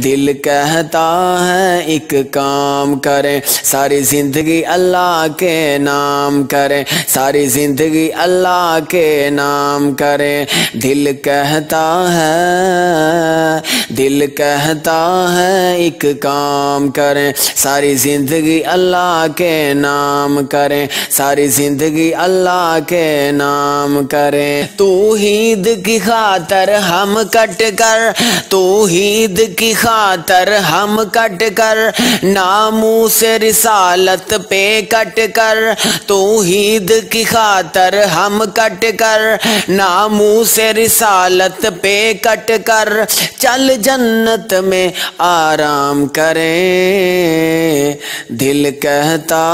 دل کہتا ہے ایک کام کریں، ساری زندگی اللہ کے نام کریں، ساری زندگی اللہ کے نام کریں۔ دل کہتا ہے ایک کام کریں، ساری زندگی اللہ کے نام کریں، ساری زندگی اللہ کے نام کریں۔ توحید کی خاطر ہم کٹ کر، توحید کی خاطر ہم کٹ کر، ناموس رسالت پہ کٹ کر، توحید کی خاطر ہم کٹ کر، ناموس رسالت پہ کٹ کر، چل جنت میں آرام کریں۔ دل کہتا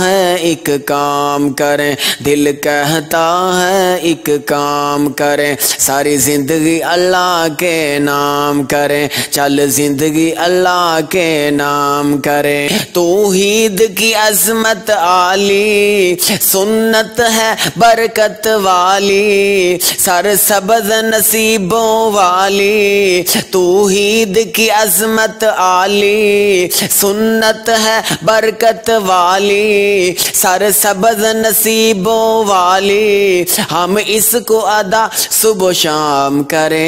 ہے ایک کام کریں، دل کہتا ہے ایک کام کریں، ساری زندگی اللہ کے نام کریں، چل زندگی اللہ کے نام کریں۔ توحید کی عظمت عالی، سنت ہے برکت والی، سر سبز نصیبوں والی۔ توحید کی عظمت عالی، سنت ہے برکت والی، سر سبز نصیبوں والی۔ ہم اس کو ادا صبح و شام کریں،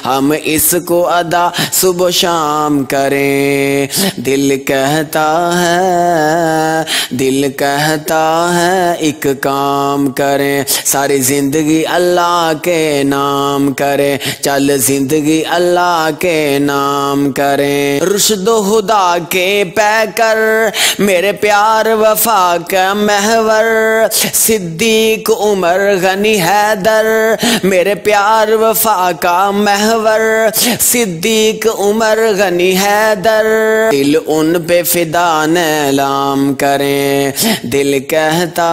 ہم اس کو ادا صبح و شام کریں۔ دل کہتا ہے ایک کام کریں، ساری زندگی اللہ کے نام کریں، چل زندگی اللہ کے نام کریں۔ رشد و ہدا کے پیکر، میرے پیار وفا کا محور، صدیق عمر غنی حیدر، میرے پیار وفا کا محور، صدیق عمر غنی حیدر۔ دل ان پہ فدا نیلام کریں، دل کہتا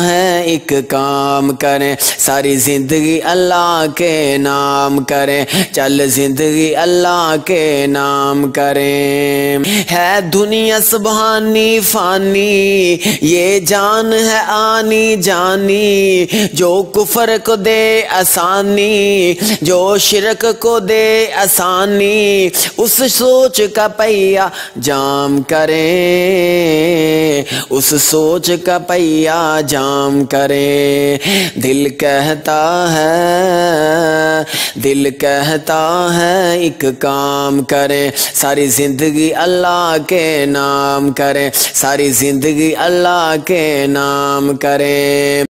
ہے ایک کام کریں، ساری زندگی اللہ کے نام کریں، چل زندگی اللہ کے نام کریں۔ ہے دنیا سبحانی فانی، یہ جان ہے آنی جانی، جو کفر کو دے آسانی، جو شرک کو دے آسانی، اس سوچ کا پہیا جام کریں، اس سوچ کا پہیا جام کریں۔ دل کہتا ہے ایک کام کریں، ساری زندگی اللہ کے نام کریں، ساری زندگی اللہ کے نام کریں۔